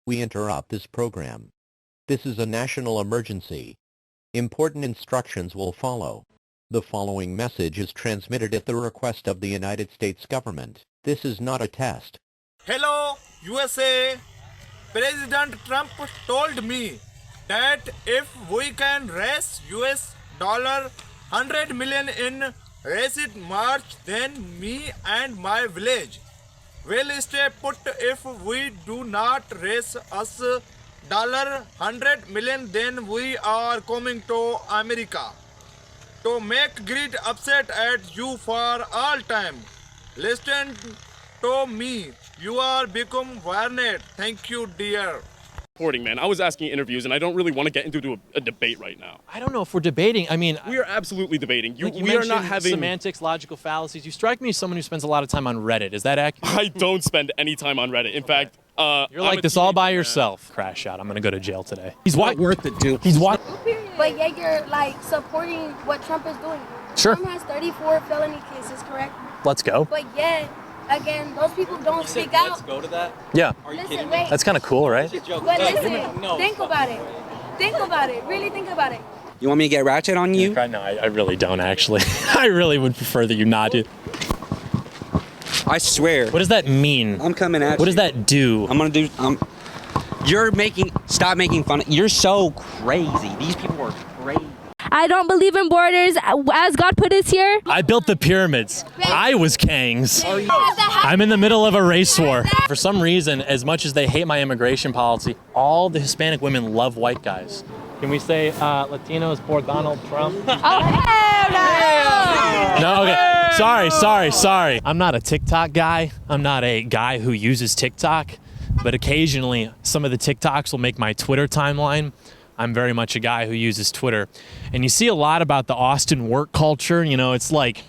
We interrupt this program. This is a national emergency. Important instructions will follow. The following message is transmitted at the request of the United States government. This is not a test. Hello, USA. President Trump told me that if we can raise US dollar 100 million in Receipt March, then me and my village will stay put. If we do not raise us dollar 100 million, then we are coming to America to make great upset at you for all time. Listen to me. You are become warned. Thank you, dear. Reporting, man. I was asking interviews, and I don't really want to get into a debate right now. I don't know if we're debating. I mean, we are absolutely debating. You we are not having semantics, logical fallacies. You strike me as someone who spends a lot of time on Reddit. Is that accurate? I don't spend any time on Reddit. In fact, you're like this all by yourself. Crash out. I'm gonna go to jail today. He's not worth it, dude. He's what? But yet you're like supporting what Trump is doing. Sure. Trump has 34 felony cases, correct? Let's go. But yet, again, those people don't speak out. Let's go to that? Yeah. Are you Listen, kidding wait. me? That's kind of cool, right? But listen, No. think about it. Think about it. Really think about it. You want me to get ratchet on you? No, I really don't actually. I really would prefer that you not do. I swear. What does that mean? I'm coming at you. What does that do? I'm gonna do. Stop making fun. You're so crazy. These people are crazy. I don't believe in borders as God put us here. I built the pyramids. I was Kangs. I'm in the middle of a race war. For some reason, as much as they hate my immigration policy, all the Hispanic women love white guys. Can we say Latinos for Donald Trump? No, okay. Sorry. I'm not a TikTok guy. I'm not a guy who uses TikTok, but occasionally some of the TikToks will make my Twitter timeline. I'm very much a guy who uses Twitter. And you see a lot about the Austin work culture. You know, it's like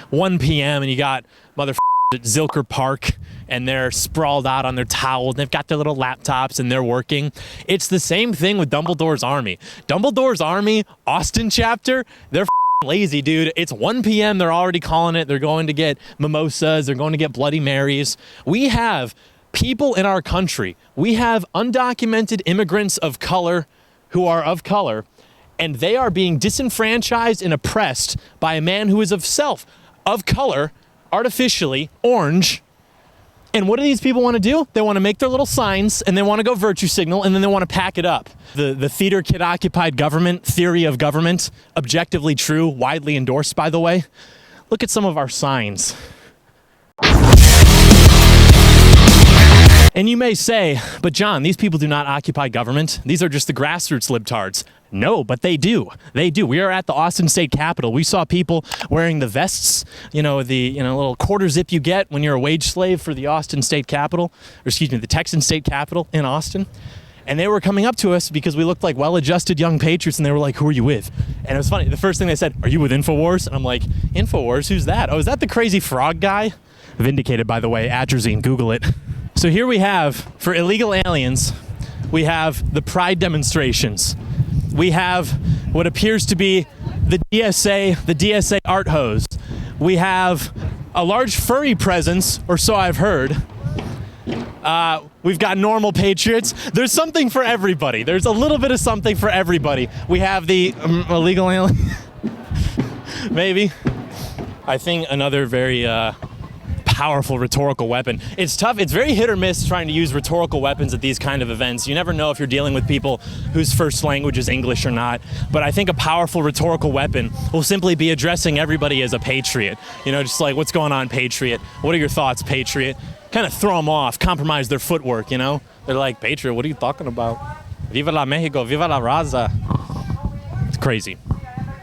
1 p.m. and you got motherfuckers at Zilker Park and they're sprawled out on their towels and they've got their little laptops and they're working. It's the same thing with Dumbledore's Army. Dumbledore's Army, Austin chapter, they're lazy, dude. It's 1 p.m. They're already calling it. They're going to get mimosas. They're going to get Bloody Marys. We have people in our country. We have undocumented immigrants of color who are of color, and they are being disenfranchised and oppressed by a man who is of color, artificially orange. And what do these people want to do? They want to make their little signs, and they want to go virtue signal, and then they want to pack it up. The theater kid occupied government theory of government, objectively true, widely endorsed, by the way. Look at some of our signs. And you may say, but John, these people do not occupy government. These are just the grassroots libtards. No, but they do. They do. We are at the Austin State Capitol. We saw people wearing the vests, the little quarter zip you get when you're a wage slave for the Austin State Capitol, the Texan State Capitol in Austin. And they were coming up to us because we looked like well-adjusted young patriots, and they were like, who are you with? And it was funny. The first thing they said, are you with InfoWars? And I'm like, InfoWars? Who's that? Oh, is that the crazy frog guy? Vindicated, by the way, atrazine. Google it. So here we have, for illegal aliens, we have the pride demonstrations. We have what appears to be the DSA art hose. We have a large furry presence, or so I've heard. We've got normal patriots. There's something for everybody. There's a little bit of something for everybody. We have the illegal alien. Maybe. I think another very powerful rhetorical weapon. It's tough. It's very hit or miss trying to use rhetorical weapons at these kind of events. You never know if you're dealing with people whose first language is English or not. But I think a powerful rhetorical weapon will simply be addressing everybody as a patriot. Just like, what's going on, patriot? What are your thoughts, patriot? Kind of throw them off, compromise their footwork, They're like, patriot, what are you talking about? Viva la Mexico, viva la raza. It's crazy.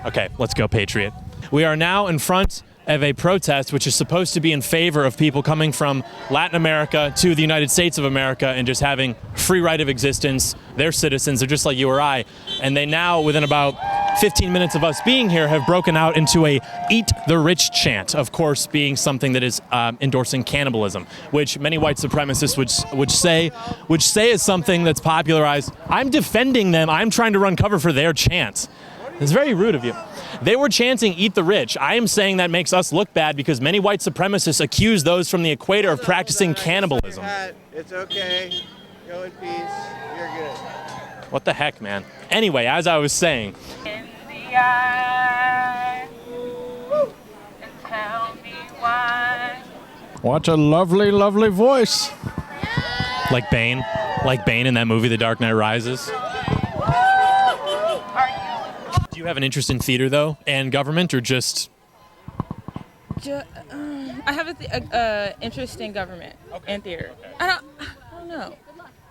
Okay, let's go, patriot. We are now in front of a protest which is supposed to be in favor of people coming from Latin America to the United States of America and just having free right of existence. They're citizens, they're just like you or I. And they now, within about 15 minutes of us being here, have broken out into a eat the rich chant, of course being something that is endorsing cannibalism, which many white supremacists would say is something that's popularized. I'm defending them, I'm trying to run cover for their chant. It's very rude of you. They were chanting, eat the rich. I am saying that makes us look bad because many white supremacists accuse those from the equator of practicing cannibalism. It's okay. Go in peace. You're good. What the heck, man? Anyway, as I was saying, In the eye, and tell me why. What a lovely, lovely voice. like Bane in that movie, The Dark Knight Rises. Do you have an interest in theater, though, and government, or just... I have an interest in government and theater. I don't know.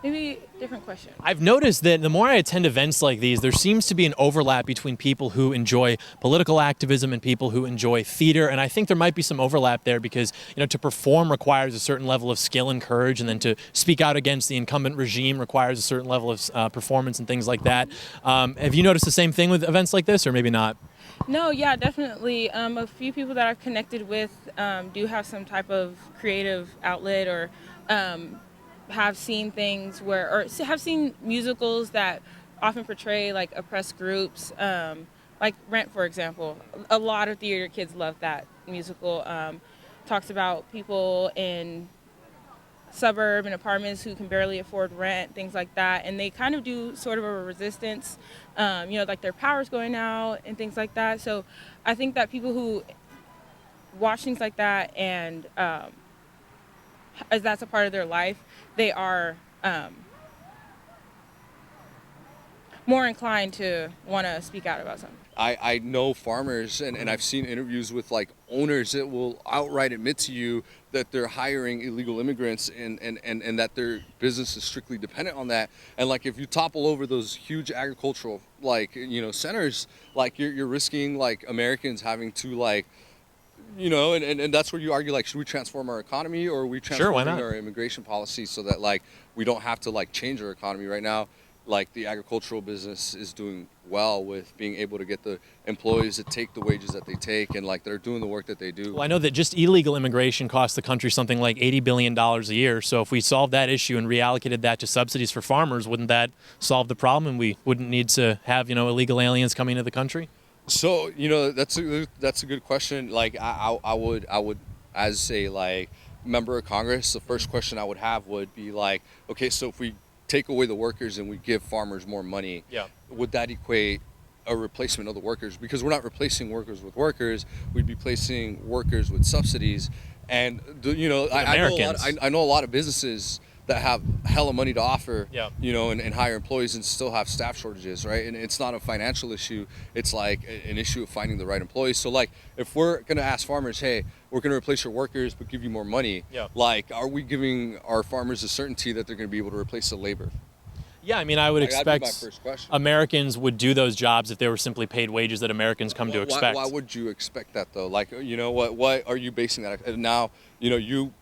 Maybe different question. I've noticed that the more I attend events like these, there seems to be an overlap between people who enjoy political activism and people who enjoy theater, and I think there might be some overlap there because, to perform requires a certain level of skill and courage, and then to speak out against the incumbent regime requires a certain level of performance and things like that. Have you noticed the same thing with events like this, or maybe not? No, yeah, definitely. A few people that I've connected with do have some type of creative outlet or have seen things or have seen musicals that often portray like oppressed groups, like Rent, for example. A lot of theater kids love that musical. Talks about people in suburban apartments who can barely afford rent, things like that, and they kind of do sort of a resistance, like their power's going out and things like that. So I think that people who watch things like that and as that's a part of their life, they are more inclined to want to speak out about something. I know farmers, and I've seen interviews with like owners that will outright admit to you that they're hiring illegal immigrants and that their business is strictly dependent on that. And like if you topple over those huge agricultural centers, like you're risking like Americans having to like, and that's where you argue like, should we transform our economy or are we transforming our immigration policy so that like we don't have to like change our economy right now? Like the agricultural business is doing well with being able to get the employees that take the wages that they take and like they're doing the work that they do. Well, I know that just illegal immigration costs the country something like $80 billion a year. So if we solved that issue and reallocated that to subsidies for farmers, wouldn't that solve the problem and we wouldn't need to have, illegal aliens coming into the country? So, that's a good question. Like I would as a like member of Congress, the first question I would have would be like, okay, so if we take away the workers and we give farmers more money, would that equate a replacement of the workers? Because we're not replacing workers with workers, we'd be placing workers with subsidies. And I know a lot of businesses that have hella money to offer, and hire employees and still have staff shortages, right? And it's not a financial issue, it's like an issue of finding the right employees. So like if we're gonna ask farmers, hey, we're gonna replace your workers but give you more money, like are we giving our farmers a certainty that they're gonna be able to replace the labor? Yeah, I mean, I would expect my first question. Americans would do those jobs if they were simply paid wages that Americans come to expect. Why would you expect that though? Like, what are you basing that? And now, you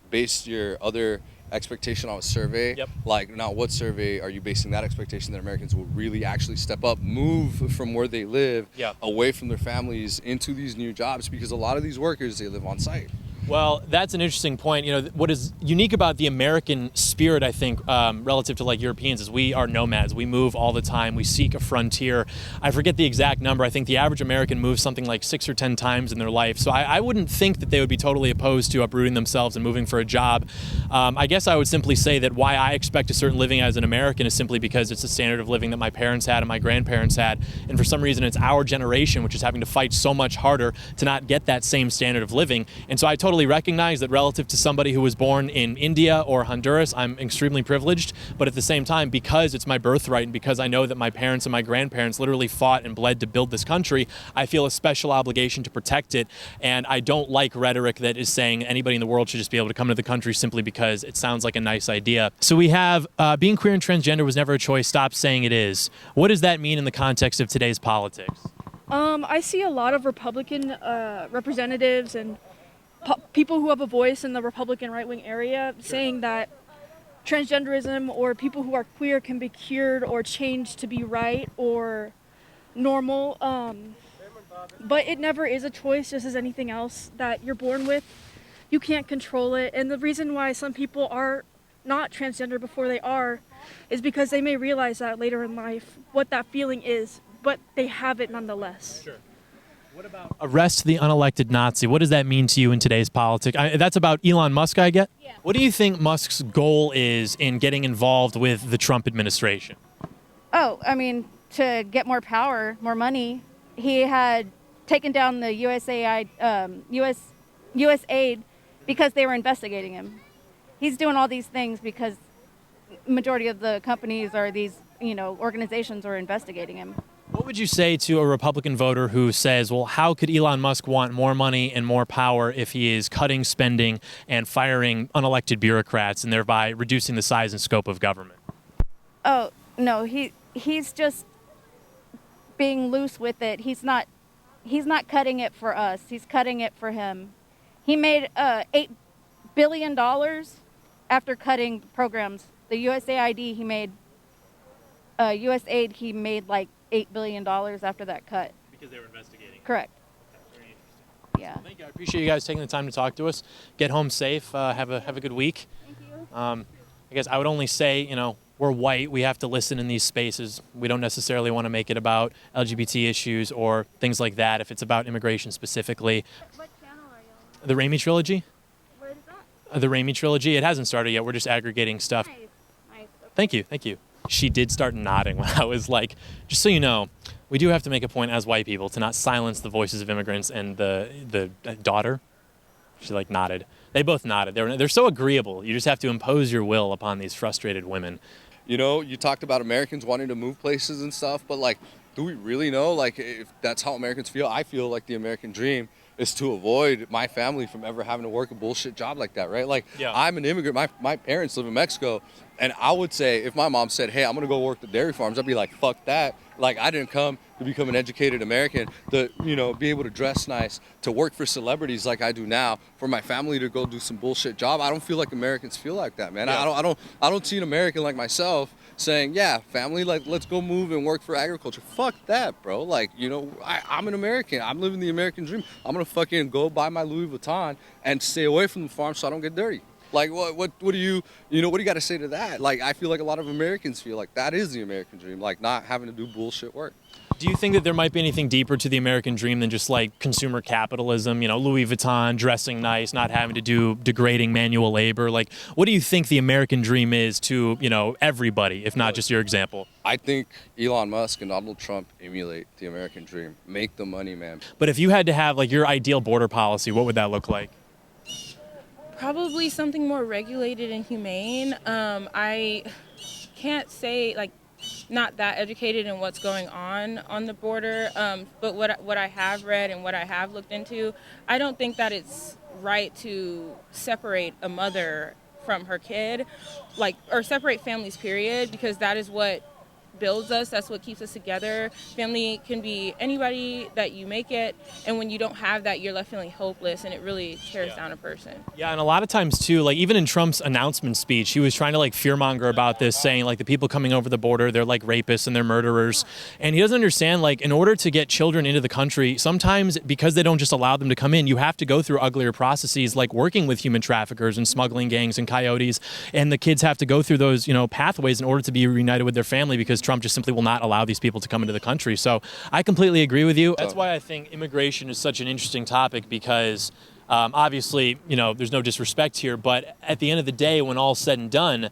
based your other expectation on a survey. Like now what survey are you basing that expectation that Americans will really actually step up, move from where they live, away from their families into these new jobs? Because a lot of these workers, they live on site. Well, that's an interesting point. What is unique about the American spirit, I think, relative to like Europeans, is we are nomads. We move all the time. We seek a frontier. I forget the exact number. I think the average American moves something like 6 or 10 times in their life. So I wouldn't think that they would be totally opposed to uprooting themselves and moving for a job. I guess I would simply say that why I expect a certain living as an American is simply because it's the standard of living that my parents had and my grandparents had. And for some reason, it's our generation which is having to fight so much harder to not get that same standard of living. And so I totally recognize that relative to somebody who was born in India or Honduras, I'm extremely privileged, but at the same time, because it's my birthright and because I know that my parents and my grandparents literally fought and bled to build this country, I feel a special obligation to protect it. And I don't like rhetoric that is saying anybody in the world should just be able to come to the country simply because it sounds like a nice idea. So we have being queer and transgender was never a choice, stop saying it is. What does that mean in the context of today's politics? I see a lot of Republican representatives and people who have a voice in the Republican right-wing area saying that transgenderism or people who are queer can be cured or changed to be right or normal. But it never is a choice, just as anything else that you're born with. You can't control it. And the reason why some people are not transgender before they are is because they may realize that later in life, what that feeling is, but they have it nonetheless. Sure. Arrest the unelected Nazi. What does that mean to you in today's politics? That's about Elon Musk, I get? Yeah. What do you think Musk's goal is in getting involved with the Trump administration? Oh, I mean, to get more power, more money. He had taken down the USAID because they were investigating him. He's doing all these things because majority of the companies or these, organizations are investigating him. What would you say to a Republican voter who says, well, how could Elon Musk want more money and more power if he is cutting spending and firing unelected bureaucrats and thereby reducing the size and scope of government? Oh, no, he's just being loose with it. He's not cutting it for us. He's cutting it for him. He made $8 billion after cutting programs. The USAID, he made USAID, he made like $8 billion after that cut. Because they were investigating. Correct. Very interesting. Yeah. Well, thank you. I appreciate you guys taking the time to talk to us. Get home safe. Have a good week. Thank you. I guess I would only say, we're white. We have to listen in these spaces. We don't necessarily want to make it about LGBT issues or things like that. If it's about immigration specifically. What channel are you on? The Raimi trilogy. What is that? The Raimi trilogy. It hasn't started yet. We're just aggregating stuff. Nice. Okay. Thank you. Thank you. She did start nodding when I was like, just so you know, we do have to make a point as white people to not silence the voices of immigrants. And the daughter, she like nodded. They both nodded. They're so agreeable. You just have to impose your will upon these frustrated women. You talked about Americans wanting to move places and stuff, but like, do we really know like if that's how Americans feel? I feel like the American dream is to avoid my family from ever having to work a bullshit job like that, right? Like, yeah. I'm an immigrant. My parents live in Mexico, and I would say if my mom said, hey, I'm gonna go work the dairy farms, I'd be like, fuck that. Like, I didn't come to become an educated American, to, be able to dress nice, to work for celebrities like I do now, for my family to go do some bullshit job. I don't feel like Americans feel like that, man. Yeah. I don't see an American like myself saying, yeah, family, like, let's go move and work for agriculture. Fuck that, bro. Like, I'm an American. I'm living the American dream. I'm gonna fucking go buy my Louis Vuitton and stay away from the farm so I don't get dirty. Like, what do you got to say to that? Like, I feel like a lot of Americans feel like that is the American dream, like not having to do bullshit work. Do you think that there might be anything deeper to the American dream than just like consumer capitalism, Louis Vuitton, dressing nice, not having to do degrading manual labor? Like, what do you think the American dream is to, everybody, if not just your example? I think Elon Musk and Donald Trump emulate the American dream. Make the money, man. But if you had to have like your ideal border policy, what would that look like? Probably something more regulated and humane. I can't say, like, not that educated in what's going on the border, but what I have read and what I have looked into, I don't think that it's right to separate a mother from her kid, or separate families, period, because that is what builds us. That's what keeps us together. Family can be anybody that you make it, and when you don't have that, you're left feeling hopeless, and it really tears down a person. Yeah, and a lot of times too, like even in Trump's announcement speech, he was trying to like fearmonger about this, saying like the people coming over the border, they're like rapists and they're murderers, and he doesn't understand like in order to get children into the country, sometimes because they don't just allow them to come in, you have to go through uglier processes like working with human traffickers and smuggling gangs and coyotes, and the kids have to go through those pathways in order to be reunited with their family because Trump just simply will not allow these people to come into the country. So I completely agree with you. That's why I think immigration is such an interesting topic because obviously, there's no disrespect here, but at the end of the day, when all's said and done,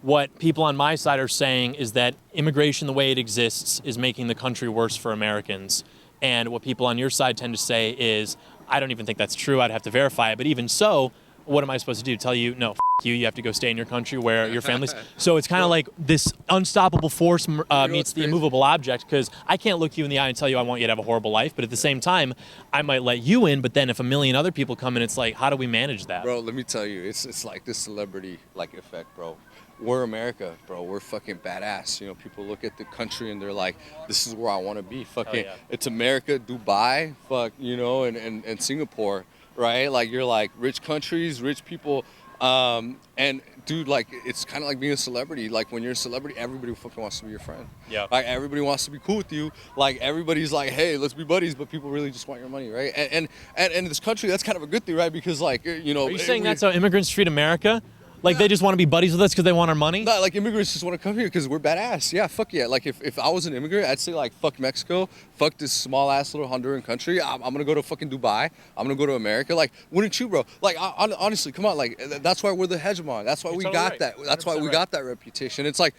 what people on my side are saying is that immigration the way it exists is making the country worse for Americans. And what people on your side tend to say is, I don't even think that's true. I'd have to verify it. But even so, what am I supposed to do? Tell you, no, you have to go stay in your country where your family's. So it's kind of like this unstoppable force meets the immovable object, because I can't look you in the eye and tell you I want you to have a horrible life, but at the same time, I might let you in, but then if a million other people come in, it's like, how do we manage that? Bro, let me tell you, it's like this celebrity effect, bro. We're America, bro. We're fucking badass. People look at the country and they're like, this is where I want to be. Fucking, It's America, Dubai, and Singapore, right? Like, you're like rich countries, rich people. And dude, like, it's kind of like being a celebrity. Like, when you're a celebrity, everybody fucking wants to be your friend. Yeah. Like, everybody wants to be cool with you. Like, everybody's like, hey, let's be buddies, but people really just want your money, right? And in this country, that's kind of a good thing, right? Because, like, Are you saying that's how immigrants treat America? Like they just want to be buddies with us because they want our money? No, like immigrants just want to come here because we're badass. Yeah, fuck yeah. Like if I was an immigrant, I'd say like fuck Mexico, fuck this small ass little Honduran country. I'm gonna go to fucking Dubai. I'm gonna go to America. Like, wouldn't you, bro? Like honestly, come on. Like that's why we're the hegemon. That's why we got that. That's why we got that reputation. It's like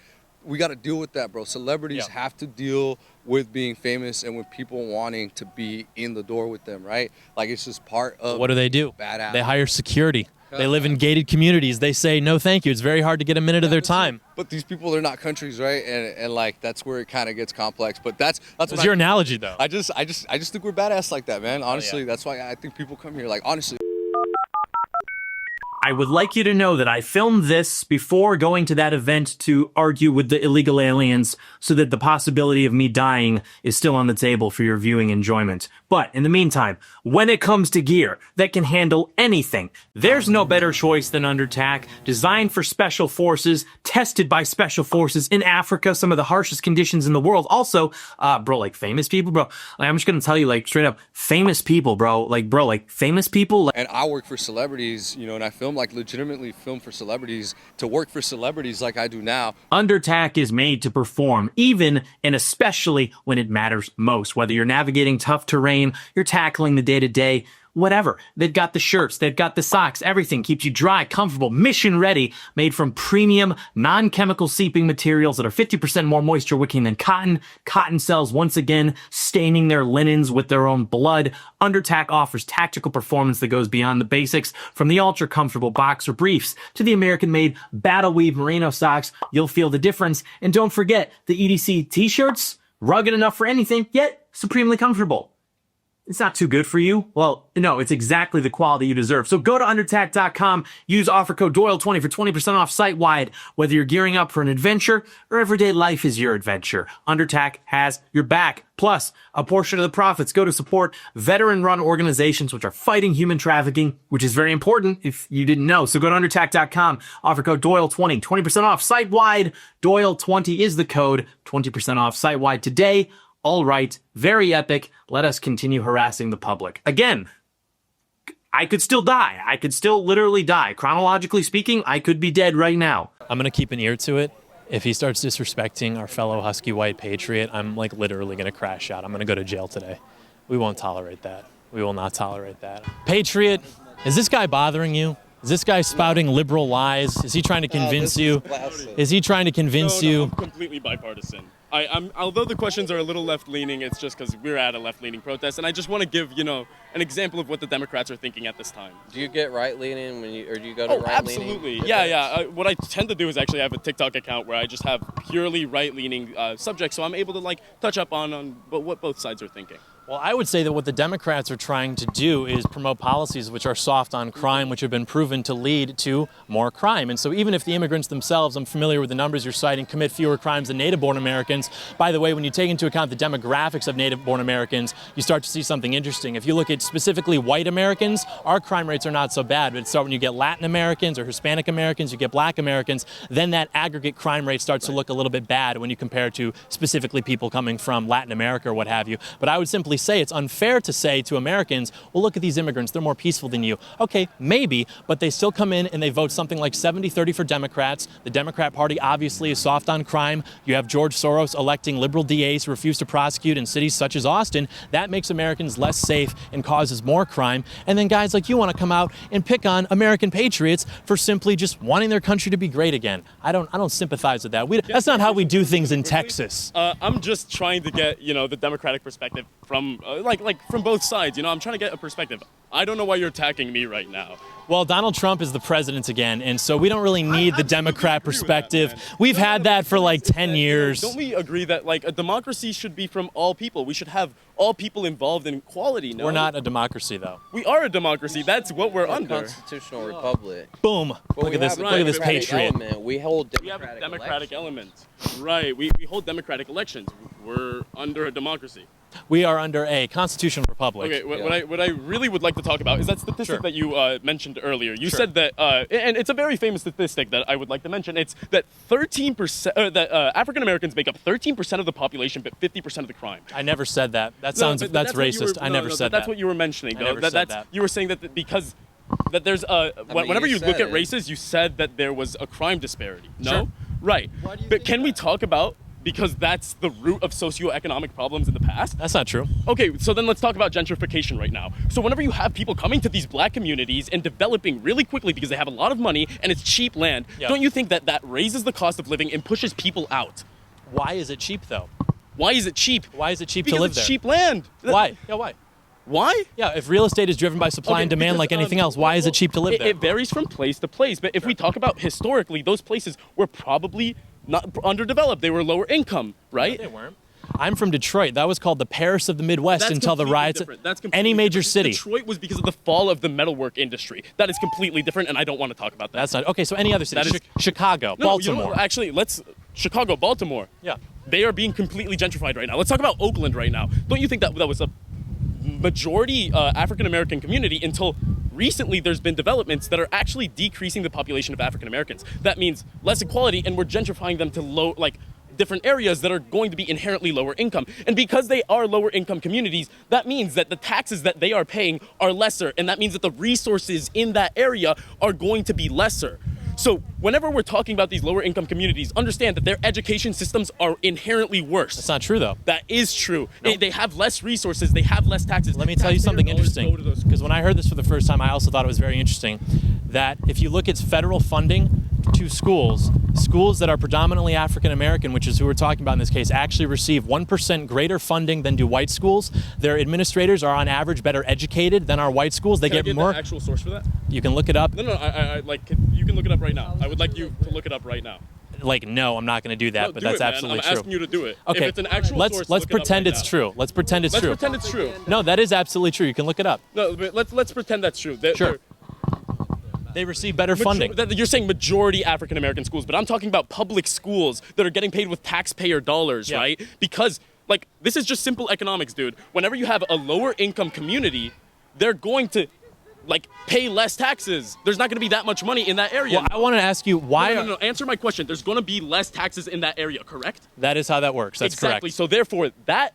we got to deal with that, bro. Celebrities have to deal with being famous and with people wanting to be in the door with them, right? Like it's just part of. What do? Badass. They hire security. They live in gated communities. They say, no, thank you. It's very hard to get a minute of their time. But these people, they're not countries, right? And like, that's where it kind of gets complex. But that's your analogy, though. I just think we're badass like that, man. Honestly, that's why I think people come here. Like, honestly. I would like you to know that I filmed this before going to that event to argue with the illegal aliens so that the possibility of me dying is still on the table for your viewing enjoyment. But in the meantime, when it comes to gear that can handle anything, there's no better choice than Undertac, designed for special forces, tested by special forces in Africa, some of the harshest conditions in the world. Also, bro, like famous people, bro. Like, I'm just gonna tell you, like straight up, famous people, bro. Like, bro, like famous people. And I work for celebrities, you know, and I film like legitimately film for celebrities to work for celebrities like I do now. Undertac is made to perform, even and especially when it matters most. Whether you're navigating tough terrain, you're tackling the day-to-day, whatever. They've got the shirts, they've got the socks, everything keeps you dry, comfortable, mission ready, made from premium, non-chemical seeping materials that are 50% more moisture wicking than cotton. Cotton cells, once again, staining their linens with their own blood. Undertac offers tactical performance that goes beyond the basics, from the ultra-comfortable boxer briefs to the American-made battle weave merino socks. You'll feel the difference. And don't forget the EDC t-shirts, rugged enough for anything, yet supremely comfortable. It's not too good for you? Well, no, it's exactly the quality you deserve. So go to undertac.com, use offer code Doyle20 for 20% off site-wide. Whether you're gearing up for an adventure or everyday life is your adventure, Undertac has your back. Plus, a portion of the profits go to support veteran-run organizations which are fighting human trafficking, which is very important if you didn't know. So go to undertac.com, offer code Doyle20, 20% off site-wide. Doyle20 is the code, 20% off site-wide today. All right, very epic. Let us continue harassing the public. Again, I could still die. I could still literally die. Chronologically speaking, I could be dead right now. I'm going to keep an ear to it. If he starts disrespecting our fellow husky white patriot, I'm like literally going to crash out. I'm going to go to jail today. We won't tolerate that. We will not tolerate that. Patriot, is this guy bothering you? Is this guy spouting liberal lies? Is he trying to convince you? Is he trying to convince you? I'm completely bipartisan. Although the questions are a little left-leaning, it's just because we're at a left-leaning protest, and I just want to give, an example of what the Democrats are thinking at this time. Do you get right-leaning or do you go to right-leaning? Absolutely. Yeah. What I tend to do is actually have a TikTok account where I just have purely right-leaning subjects, so I'm able to touch up on what both sides are thinking. Well, I would say that what the Democrats are trying to do is promote policies which are soft on crime, which have been proven to lead to more crime. And so even if the immigrants themselves, I'm familiar with the numbers you're citing, commit fewer crimes than native-born Americans, by the way, when you take into account the demographics of native-born Americans, you start to see something interesting. If you look at specifically white Americans, our crime rates are not so bad. But so when you get Latin Americans or Hispanic Americans, you get Black Americans, then that aggregate crime rate starts to look a little bit bad when you compare to specifically people coming from Latin America or what have you. But I would simply say it's unfair to say to Americans, well, look at these immigrants, they're more peaceful than you. Okay, maybe, but they still come in and they vote something like 70-30 for Democrats. The Democrat Party obviously is soft on crime. You have George Soros electing liberal DAs who refuse to prosecute in cities such as Austin. That makes Americans less safe and causes more crime. And then guys like you want to come out and pick on American patriots for simply just wanting their country to be great again. I don't sympathize with that. That's not how we do things in Texas. I'm just trying to get, the Democratic perspective from from both sides. I'm trying to get a perspective. I don't know why you're attacking me right now. Well, Donald Trump is the president again, and so we don't really need the Democrat perspective. We've had that for 10 years. Don't we agree that a democracy should be from all people? We should have all people involved in equality. No? We're not a democracy, though. We are a democracy. That's what we're under. Constitutional republic. Boom. Look at this patriot. Element. We hold democratic elements. Right. We hold democratic elections. We're under a democracy. We are under a constitutional republic. Okay, what I really would like to talk about is that statistic that you mentioned earlier. You said that, and it's a very famous statistic that I would like to mention. It's that 13%, that African Americans make up 13% of the population, but 50% of the crime. I never said that. That sounds that's racist. I never said that. That's what you were mentioning. I never said that. You were saying that because That there's whenever you look said at it. races, you said that there was a crime disparity. No? Sure. Right. But can we talk about, because that's the root of socioeconomic problems in the past? That's not true. Okay, so then let's talk about gentrification right now. So whenever you have people coming to these black communities and developing really quickly because they have a lot of money and it's cheap land, don't you think that that raises the cost of living and pushes people out? Why is it cheap, though? Why is it cheap? Why is it cheap Because to live it's there? cheap land. Why? Yeah, why? Why? Yeah, if real estate is driven by supply and demand like anything else, why is it cheap to live there? It varies from place to place. But if we talk about historically, those places were probably not underdeveloped. They were lower income, right? No, they weren't. I'm from Detroit. That was called the Paris of the Midwest That's until the completely riots. different. That's completely Any major different. city. Detroit was because of the fall of the metalwork industry. That is completely different, and I don't want to talk about that. That's not okay. So any other city? That is- Chicago, No, Baltimore. you know what? Actually, Chicago, Baltimore. Yeah. They are being completely gentrified right now. Let's talk about Oakland right now. Don't you think that was a majority African American community until recently? There's been developments that are actually decreasing the population of African Americans. That means less equality, and we're gentrifying them to different areas that are going to be inherently lower income. And because they are lower income communities, that means that the taxes that they are paying are lesser, and that means that the resources in that area are going to be lesser. So whenever we're talking about these lower income communities, understand that their education systems are inherently worse. That's not true, though. That is true. They have less resources. They have less taxes. Let me tell you something interesting. Because when I heard this for the first time, I also thought it was very interesting that if you look at federal funding to schools that are predominantly African American, which is who we're talking about in this case, actually receive 1% greater funding than do white schools. Their administrators are on average better educated than our white schools. They Can I get get more. the actual source for that? You can look it up. No, you can look it up right now. I would like you to look it up right now. No, I'm not going to do that, No, but do that's it, man. absolutely I'm true. asking you to do it. Okay, If it's an actual let's source, let's look it up pretend right it's now. true. Let's pretend it's true. Let's pretend it's true. No, that is absolutely true. You can look it up. No, but let's pretend that's true. Sure. They receive better funding. You're saying majority African American schools, but I'm talking about public schools that are getting paid with taxpayer dollars, right? Because this is just simple economics, dude. Whenever you have a lower income community, they're going to pay less taxes. There's not going to be that much money in that area. Well, I want to ask you why. No, answer my question. There's going to be less taxes in that area, correct? That is how that works. That's exactly. correct. So therefore, that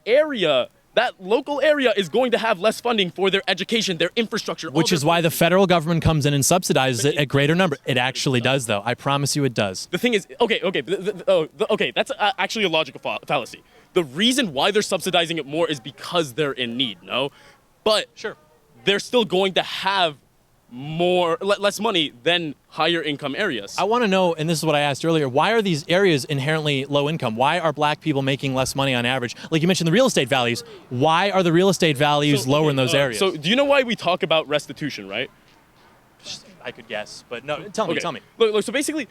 local area is going to have less funding for their education, their infrastructure. Which is why the federal government comes in and subsidizes it at greater number. It actually does, though. I promise you it does. The thing is, okay, that's actually a logical fallacy. The reason why they're subsidizing it more is because they're in need, no? But sure, they're still going to have less money than higher income areas. I want to know, and this is what I asked earlier, why are these areas inherently low income? Why are black people making less money on average? Like you mentioned the real estate values. Why are the real estate values lower in those areas? So do you know why we talk about restitution, right? I could guess, but no, tell me. Look, so basically,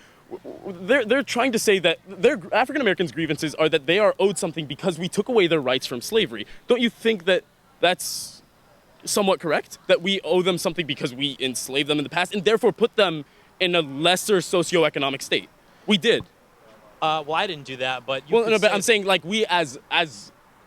they're trying to say that their African Americans' grievances are that they are owed something because we took away their rights from slavery. Don't you think that that's somewhat correct? That we owe them something because we enslaved them in the past and therefore put them in a lesser socioeconomic state? We did. Well, I didn't do that, but but I'm saying we as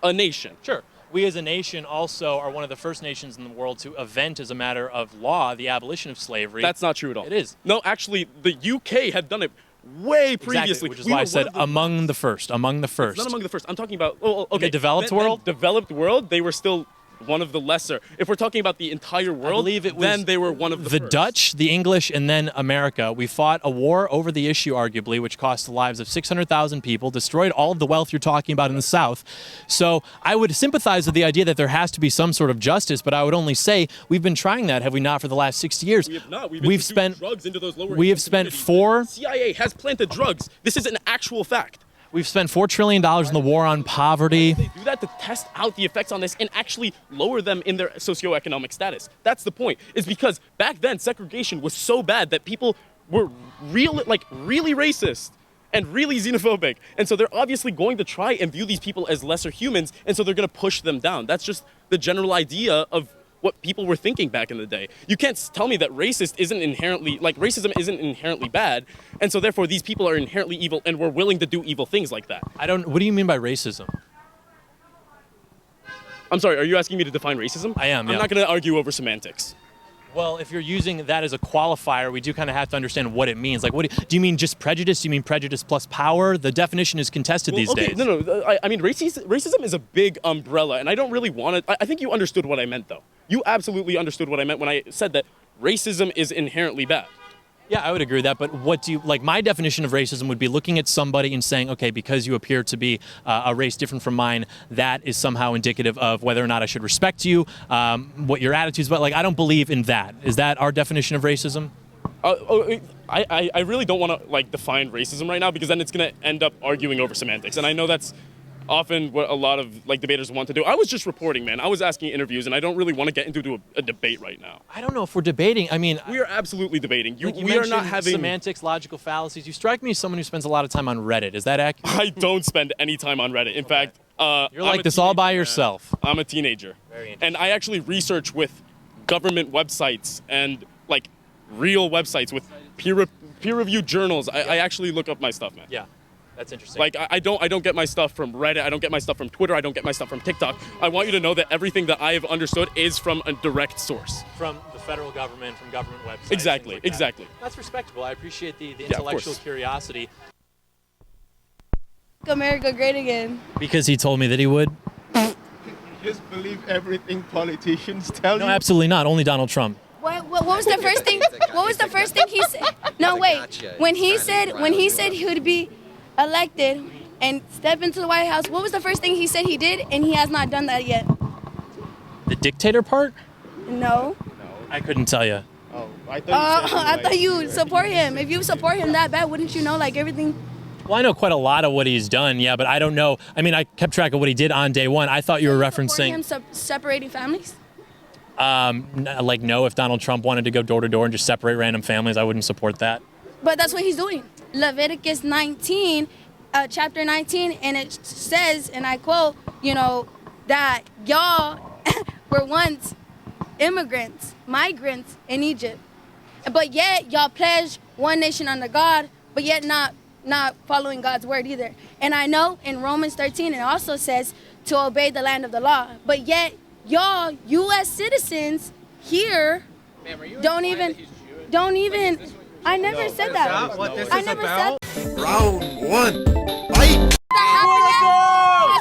a nation. Sure. We as a nation also are one of the first nations in the world to event as a matter of law the abolition of slavery. That's not true at all. It is. No, actually, the UK had done it way previously. Exactly, which is why I said among the first. Among the first. Not among the first. I'm talking about, okay. In the developed world? Developed world, they were still one of the lesser. If we're talking about the entire world, I believe it was then they were one of the first. Dutch, the English, and then America. We fought a war over the issue, arguably, which cost the lives of 600,000 people, destroyed all of the wealth you're talking about in the South. So I would sympathize with the idea that there has to be some sort of justice, but I would only say we've been trying that, have we not, for the last 60 years? We have not. We've spent drugs into those lower we have spent The CIA has planted drugs. This is an actual fact. We've spent $4 trillion in the war on poverty. They do that to test out the effects on this and actually lower them in their socioeconomic status. That's the point. Is because back then segregation was so bad that people were really racist and really xenophobic. And so they're obviously going to try and view these people as lesser humans, and so they're going to push them down. That's just the general idea of what people were thinking back in the day. You can't tell me that racism isn't inherently bad, and so therefore these people are inherently evil and we're willing to do evil things like that. What do you mean by racism? I'm sorry, are you asking me to define racism? I am, I'm not going to argue over semantics. Well, if you're using that as a qualifier, we do kind of have to understand what it means. Like, do you mean just prejudice? Do you mean prejudice plus power? The definition is contested these days. No. I mean, racism is a big umbrella, and I don't really want to. I think you understood what I meant, though. You absolutely understood what I meant when I said that racism is inherently bad. Yeah, I would agree with that. But what do you like? My definition of racism would be looking at somebody and saying, okay, because you appear to be a race different from mine, that is somehow indicative of whether or not I should respect you, what your attitudes. But like, I don't believe in that. Is that our definition of racism? I really don't want to like define racism right now because then it's going to end up arguing over semantics. And I know that's often what a lot of like debaters want to do. I was just reporting, man. I was asking interviews, and I don't really want to get into a debate right now. I don't know if we're debating. I mean, we are absolutely debating. We are not having semantics, logical fallacies. You strike me as someone who spends a lot of time on Reddit. Is that accurate? I don't spend any time on Reddit. In fact, you're like this all by yourself. I'm a teenager, and I actually research with government websites and like real websites with peer-reviewed journals. I actually look up my stuff, man. Yeah. That's interesting. Like I don't get my stuff from Reddit. I don't get my stuff from Twitter. I don't get my stuff from TikTok. I want you to know that everything that I have understood is from a direct source. From the federal government, from government websites. Exactly. Like exactly. That's respectable. I appreciate the intellectual curiosity. Make America great again. Because he told me that he would. Just believe everything politicians tell you. No, absolutely not. Only Donald Trump. What was the first thing? What was the first thing he said? No, wait. When he said he would be elected and step into the White House, what was the first thing he said he did? And he has not done that yet. The dictator part? No. I couldn't tell you. Oh, I thought you support him. If you support him that bad, wouldn't you know like everything? Well, I know quite a lot of what he's done, yeah, but I don't know. I mean, I kept track of what he did on day one. I thought you were referencing him separating families. Like, no, if Donald Trump wanted to go door to door and just separate random families, I wouldn't support that. But that's what he's doing. Leviticus 19, chapter 19, and it says, and I quote, that y'all were once immigrants, migrants in Egypt. But yet y'all pledged one nation under God, but yet not following God's word either. And I know in Romans 13, it also says to obey the land of the law. But yet y'all, U.S. citizens here, don't even, I never said that. I never said that. Round one, fight!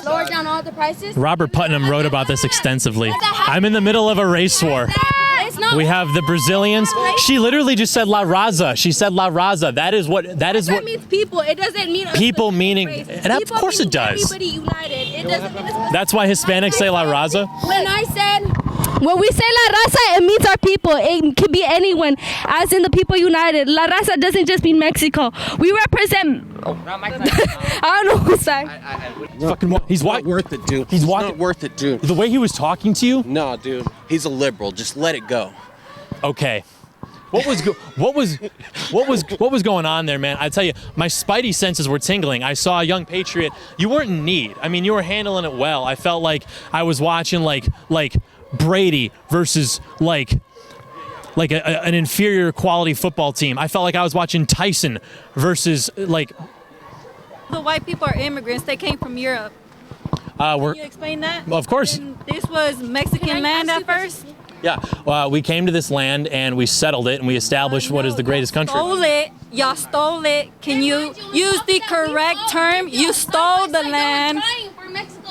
Lower down all the prices. Robert Putnam wrote about this extensively. I'm in the middle of a race war. We have the Brazilians. She literally just said La Raza. She said La Raza. That means people. It doesn't mean people meaning, and of course it does. Everybody united. It doesn't mean That's why Hispanics say La Raza. When we say La Raza, it means our people. It can be anyone, as in the people united. La Raza doesn't just mean Mexico. We represent. I don't know who's saying. He's not worth it, dude. He's not worth it, dude. The way he was talking to you? No, dude. He's a liberal. Just let it go. Okay. What was going on there, man? I tell you, my spidey senses were tingling. I saw a young patriot. You weren't in need. I mean, you were handling it well. I felt like I was watching like Brady versus like an inferior quality football team. I felt like I was watching Tyson versus like. The white people are immigrants. They came from Europe. Can you explain that? Of course. And this was Mexican land at first? Yeah, we came to this land and we settled it and we established what is the greatest country. Y'all stole it. Can you use the correct term? You stole the land.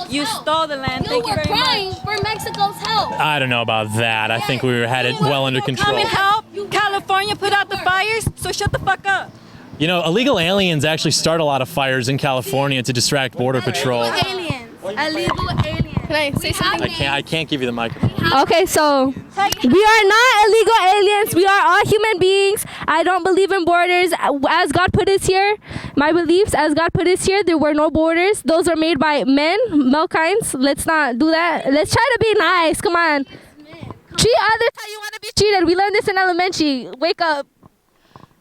You stole the land. Thank you very much. You were crying for Mexico's help. I don't know about that. I think we had it well under control. Come and help. California put out the fires, so shut the fuck up. You know, illegal aliens actually start a lot of fires in California to distract Border Patrol. Illegal aliens. Can I say something? I can't give you the microphone. Okay, so we are not illegal aliens. We are all human beings. I don't believe in borders. As God put us here, my beliefs, as God put us here, there were no borders. Those are made by men, male kinds. Let's not do that. Let's try to be nice. Come on. Treat others how you want to be treated. We learned this in elementary. Wake up.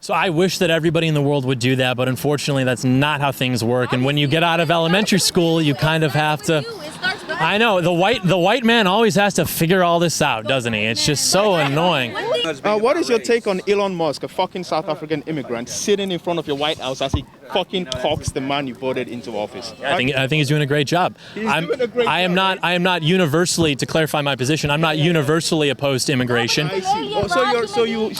So I wish that everybody in the world would do that, but unfortunately that's not how things work. And when you get out of elementary school, you kind of have to. I know, the white man always has to figure all this out, doesn't he? It's just so annoying. What is your take on Elon Musk, a fucking South African immigrant, sitting in front of your White House as he fucking cox the man you voted into office. I think he's doing a great job. I am not universally, to clarify my position, I'm not universally opposed to immigration. I see. Oh, so you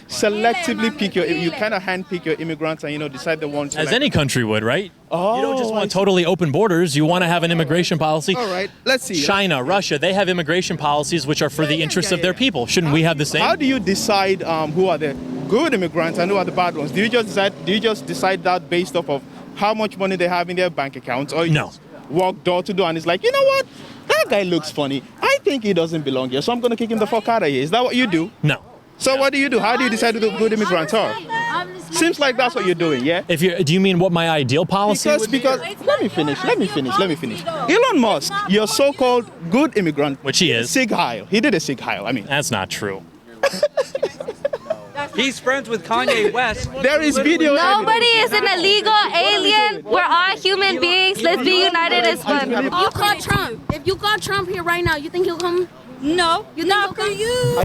selectively pick you kind of handpick your immigrants and decide the ones. As any country would, right? Oh, you don't just want totally open borders. You want to have an immigration policy. All right, let's see. China, Russia, they have immigration policies which are for the interests of their people. Shouldn't we have the same? How do you decide who are the good immigrants and who are the bad ones? Do you just decide that based off of how much money they have in their bank accounts, or you just walk door to door and it's like, you know what, that guy looks funny. I think he doesn't belong here, so I'm gonna kick him the fuck out of here. Is that what you do? No. So what do you do? How do you decide who the good immigrants are? Seems like that's what you're doing, yeah? Do you mean what my ideal policy would be? Because let me finish. Elon Musk, your so-called good immigrant, which he is, Sig Heil. He did a Sig Heil. I mean, that's not true. He's friends with Kanye West. There is video. Nobody is an illegal alien. We're all human beings. Let's be united as one. If you call Trump here right now, you think he'll come? No, you not for you.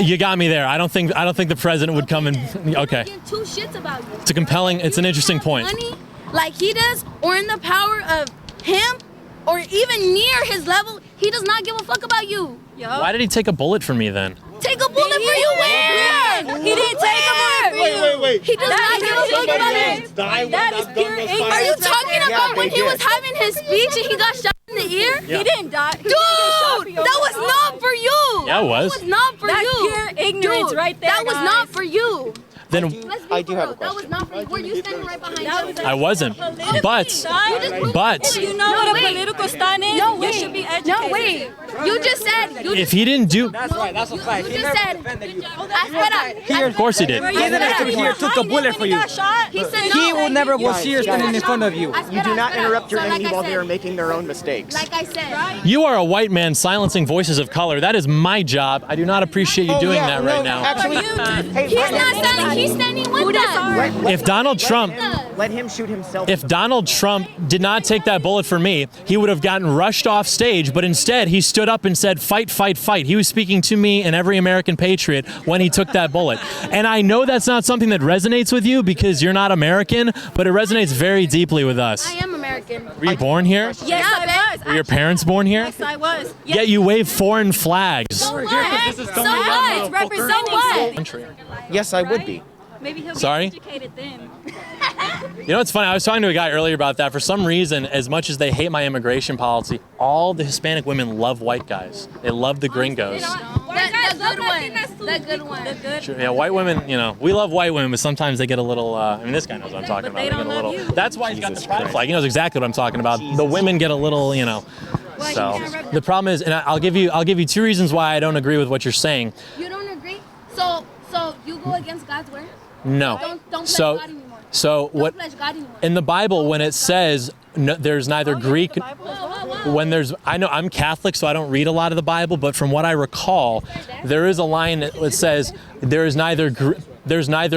You got me there. I don't think the president would come and. Okay. Two shits about you. It's an interesting point. Money, like he does, or in the power of him, or even near his level, he does not give a fuck about you. Why did he take a bullet for me then? Take a bullet for you where? He didn't take a bullet for you. Wait. He does not give a fuck about it. That is pure ignorance. Are you talking about when he was having his speech and he got shot in the ear? He didn't die. Dude, that was not for you. Yeah, it was. That was not for you. That's pure ignorance right there, That was not for you. Then I do have a question. That was not for you. Were you standing right behind him? I wasn't. But If you know what a political stunt is, you should be educated. No, wait. You just said. If he didn't do. That's right. That's a fact. You just said. Of course he did. Even if he took a bullet for you, he will never was here standing in front of you. You do not interrupt your enemy while they are making their own mistakes. Like I said. You are a white man silencing voices of color. That is my job. I do not appreciate you doing that right now. Actually, He's not standing. He's standing with us. If Donald Trump. Let him shoot himself. If Donald Trump did not take that bullet for me, he would have gotten rushed off stage, but instead he stood up and said, fight, fight, fight. He was speaking to me and every American patriot when he took that bullet. And I know that's not something that resonates with you because you're not American, but it resonates very deeply with us. I am American. Were you born here? Yes, I was. Were your parents born here? Yes, I was. Yet you wave foreign flags. So what? So what? Represent what? Yes, I would be. Maybe he'll Sorry? be educated then. You know what's funny? I was talking to a guy earlier about that. For some reason, as much as they hate my immigration policy, all the Hispanic women love white guys. They love the gringos. The good one. The good one. Sure, yeah, white women, we love white women, but sometimes they get a little, this guy knows what I'm talking about. They get a little. That's why he's got the pride flag. He knows exactly what I'm talking about. The women get a little, So the problem is, and I'll give you two reasons why I don't agree with what you're saying. You don't agree? So you go against God's word? No. Don't pledge God anymore. So what in the Bible when it says there's neither Greek I know I'm Catholic so I don't read a lot of the Bible, but from what I recall there is a line that says there's neither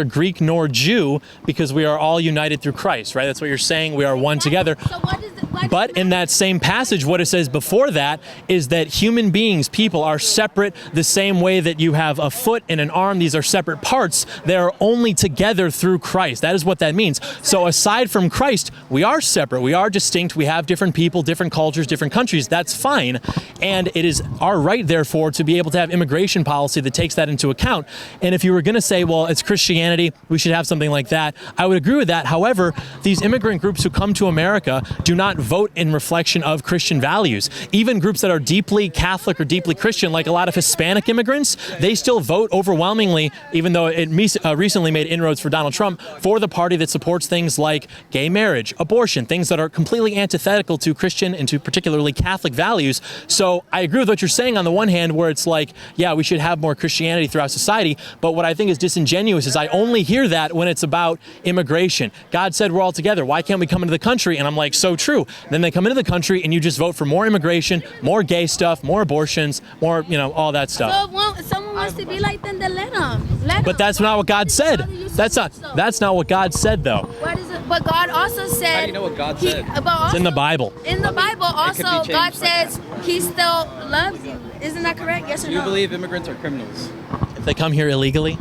Greek nor Jew because we are all united through Christ, right? That's what you're saying. We are one together. So what is it? But in that same passage, what it says before that is that human beings, people, are separate the same way that you have a foot and an arm. These are separate parts. They are only together through Christ. That is what that means. So aside from Christ, we are separate. We are distinct. We have different people, different cultures, different countries. That's fine. And it is our right, therefore, to be able to have immigration policy that takes that into account. And if you were going to say, well, it's Christianity, we should have something like that, I would agree with that. However, these immigrant groups who come to America do not vote in reflection of Christian values. Even groups that are deeply Catholic or deeply Christian, like a lot of Hispanic immigrants, they still vote overwhelmingly, even though it recently made inroads for Donald Trump, for the party that supports things like gay marriage, abortion, things that are completely antithetical to Christian and to particularly Catholic values. So I agree with what you're saying on the one hand, where it's like, yeah, we should have more Christianity throughout society. But what I think is disingenuous is I only hear that when it's about immigration. God said we're all together. Why can't we come into the country? And I'm like, so true. Then they come into the country and you just vote for more immigration, more gay stuff, more abortions, more, all that stuff. So if someone wants to be like them, then let them. But that's not what God said. That's not what God said, though. What is it? But God also said. How do you know what God said? It's in the Bible. In the Bible, also, God says He still loves you. Isn't that correct? Yes or Do no? you believe immigrants are criminals? If they come here illegally?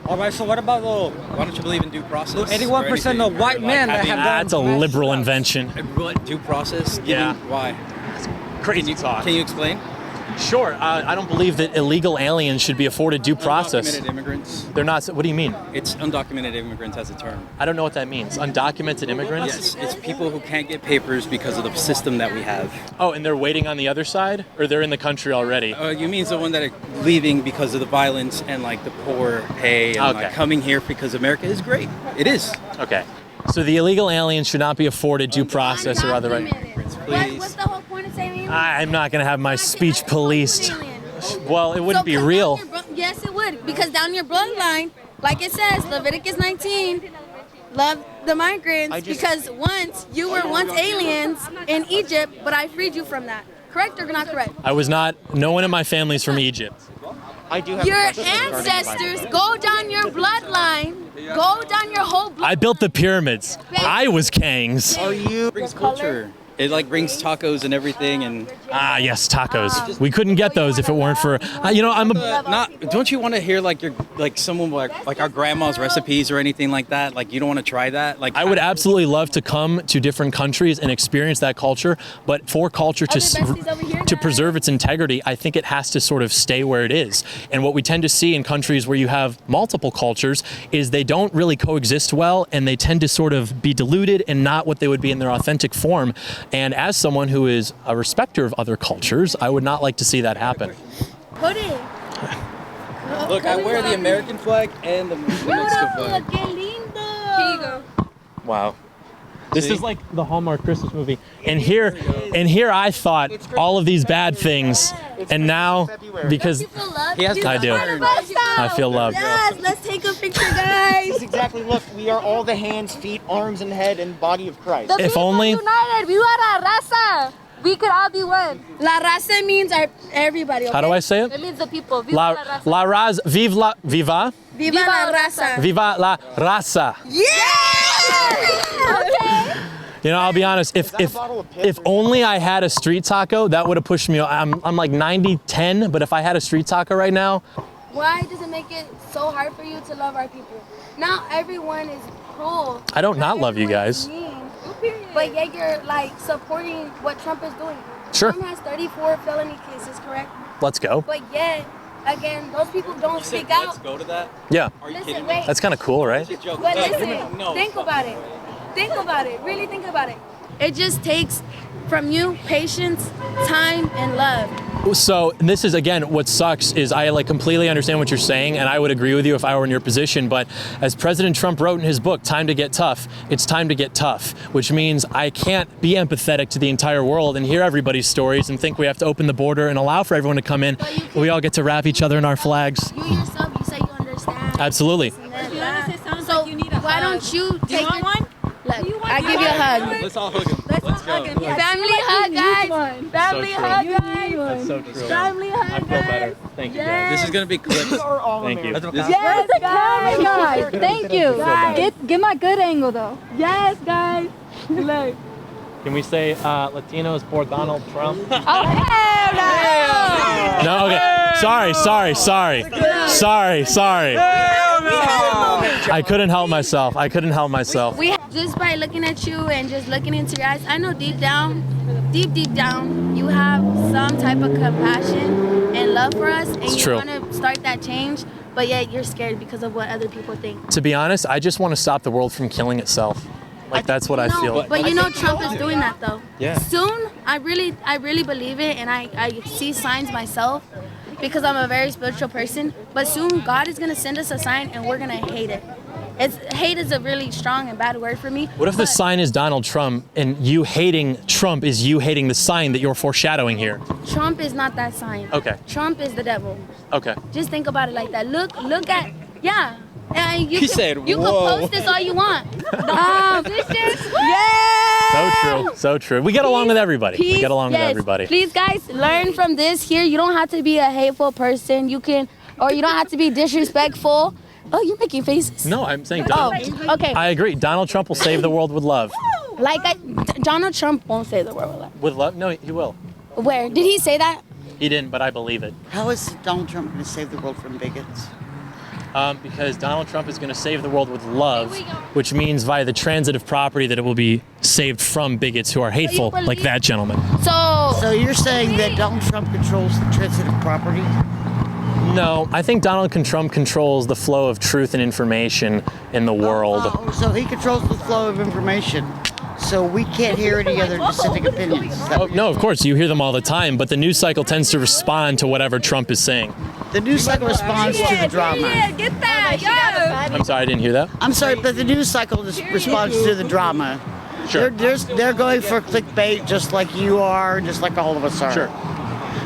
All right, so what about Why don't you believe in due process? 81% of white men that have done That's a liberal invention. Due process? Yeah. Why? Crazy talk. Can you explain? Sure. I don't believe that illegal aliens should be afforded due process. Undocumented immigrants. They're not. What do you mean? It's undocumented immigrants as a term. I don't know what that means. Undocumented immigrants? Yes, it's people who can't get papers because of the system that we have. Oh, and they're waiting on the other side? Or they're in the country already? You mean the one that are leaving because of the violence and like the poor pay and like coming here because America is great. It is. Okay. So the illegal aliens should not be afforded due process or other right. What's the whole point of saying? I'm not going to have my speech policed. Well, it wouldn't be real. Yes, it would, because down your bloodline, like it says, Leviticus 19, love the migrants, because you were once aliens in Egypt, but I freed you from that. Correct or not correct? I was not. No one in my family's from Egypt. I do have your ancestors go down your bloodline, go down your whole bloodline. I built the pyramids. I was Kangs. Are you? Brings culture. It like brings tacos and everything, and yes, tacos. We couldn't get those if it weren't for I'm not. Don't you want to hear like someone like our grandma's recipes or anything like that? Like you don't want to try that? Like I would absolutely love to come to different countries and experience that culture, but for culture to preserve its integrity, I think it has to sort of stay where it is. And what we tend to see in countries where you have multiple cultures is they don't really coexist well, and they tend to sort of be diluted and not what they would be in their authentic form. And as someone who is a respecter of other cultures, I would not like to see that happen. Put it. Look, I wear the American flag and the Mexican flag. Here you go. Wow. This is like the Hallmark Christmas movie. And here I thought all of these bad things, and now because I do. I feel loved. Yes, let's take a picture, guys. Exactly. Look, we are all the hands, feet, arms, and head and body of Christ. The people united. We are a raza. We could all be one. La raza means everybody. Okay? How do I say it? It means the people. Viva la raza. La raza. Viva la raza. Viva la raza. Yeah! Okay. You know, I'll be honest, if only I had a street taco, that would have pushed me. I'm like 90-10, but if I had a street taco right now. Why does it make it so hard for you to love our people? Not everyone is cruel. I don't not love you guys. But yet you're like supporting what Trump is doing. Sure. Trump has 34 felony cases, correct? Let's go. But yet, again, those people don't speak out. Let's go to that? Yeah. Are you Listen, kidding wait. me? That's kind of cool, right? But listen, think about it. Think about it. Really think about it. It just takes from you patience, time, and love. So this is, again, what sucks is I like completely understand what you're saying, and I would agree with you if I were in your position, but as President Trump wrote in his book, Time to Get Tough, it's time to get tough, which means I can't be empathetic to the entire world and hear everybody's stories and think we have to open the border and allow for everyone to come in. We all get to wrap each other in our flags. You yourself, you say you understand. Absolutely. So why don't you take one? Look, I give you a hug. Let's all hug him. Let's go. Family hug, guys. Family hug, guys. That's so true. Family hug, I feel better. Thank you, guys. This is going to be clips. Thank you. Yes, guys. Thank you. Get my good angle though. Yes, guys. Look. Can we say Latinos for Donald Trump? Oh, hell no. No, okay. Sorry. I couldn't help myself. We just by looking at you and just looking into your eyes, I know deep down, you have some type of compassion and love for us, and you want to start that change, but yet you're scared because of what other people think. To be honest, I just want to stop the world from killing itself. Like that's what I feel. But you know Trump is doing that though. Yeah. Soon, I really believe it, and I see signs myself because I'm a very spiritual person. But soon God is gonna send us a sign, and we're gonna hate it. Hate is a really strong and bad word for me. What if the sign is Donald Trump, and you hating Trump is you hating the sign that you're foreshadowing here? Trump is not that sign. Okay. Trump is the devil. Okay. Just think about it like that. Look at You said, you can post this all you want. So true. We get along with everybody. With everybody. Please, guys, learn from this here. You don't have to be a hateful person. You don't have to be disrespectful. Oh, you're making faces. No, I'm saying Donald. Oh, okay. I agree. Donald Trump will save the world with love. Donald Trump won't save the world with love. With love? No, he will. Where? Did he say that? He didn't, but I believe it. How is Donald Trump going to save the world from bigots? Because Donald Trump is going to save the world with love, which means via the transitive property that it will be saved from bigots who are hateful, like that gentleman. So you're saying that Donald Trump controls the transitive property? No, I think Donald Trump controls the flow of truth and information in the world. So he controls the flow of information. So we can't hear any other dissenting opinions. No, of course, you hear them all the time, but the news cycle tends to respond to whatever Trump is saying. The news cycle responds to the drama. Yeah, get that, I'm sorry, I didn't hear that. I'm sorry, but the news cycle responds to the drama. Sure. They're going for clickbait just like you are, just like all of us are. Sure.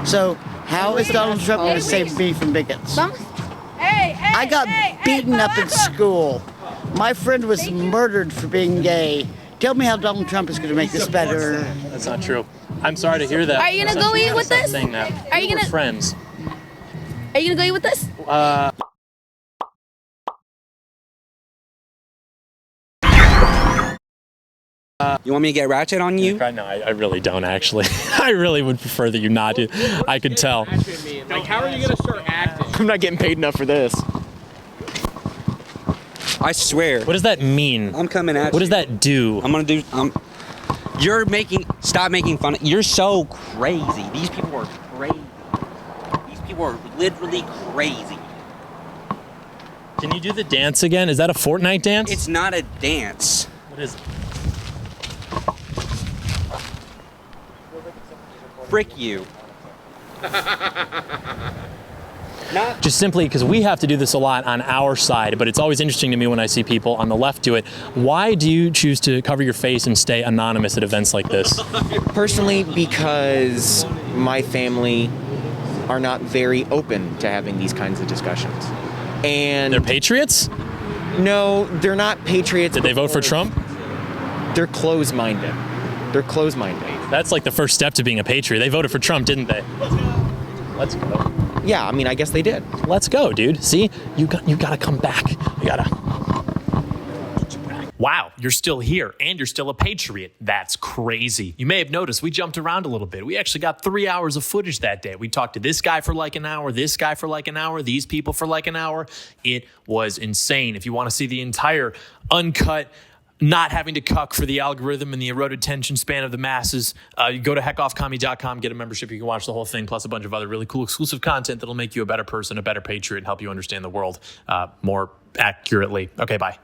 So how is Donald Trump going to save me from bigots? I got beaten up in school. My friend was murdered for being gay. Tell me how Donald Trump is going to make this better. That's not true. I'm sorry to hear that. Are you gonna go eat with us? Saying that. Are you We're gonna friends? Are you gonna go eat with us? You want me to get ratchet on you? No, I really don't actually. I really would prefer that you not do. I could tell. Like, how are you gonna start acting? I'm not getting paid enough for this. I swear. What does that mean? I'm coming at you. What does that do? I'm gonna do. Stop making fun. You're so crazy. These people are crazy. These people are literally crazy. Can you do the dance again? Is that a Fortnite dance? It's not a dance. What is it? Frick you. Just simply because we have to do this a lot on our side, but it's always interesting to me when I see people on the left do it. Why do you choose to cover your face and stay anonymous at events like this? Personally, because my family are not very open to having these kinds of discussions. And they're patriots? No, they're not patriots. Did they vote for Trump? They're close-minded. They're close-minded. That's like the first step to being a patriot. They voted for Trump, didn't they? Let's go. Yeah, I mean, I guess they did. Let's go, dude. See, you gotta come back. You gotta. Wow, you're still here and you're still a patriot. That's crazy. You may have noticed we jumped around a little bit. We actually got 3 hours of footage that day. We talked to this guy for like an hour, this guy for like an hour, these people for like an hour. It was insane. If you want to see the entire uncut, not having to cuck for the algorithm and the eroded attention span of the masses, you go to heckoffcommie.com, get a membership. You can watch the whole thing, plus a bunch of other really cool exclusive content that'll make you a better person, a better patriot, and help you understand the world more accurately. Okay, bye.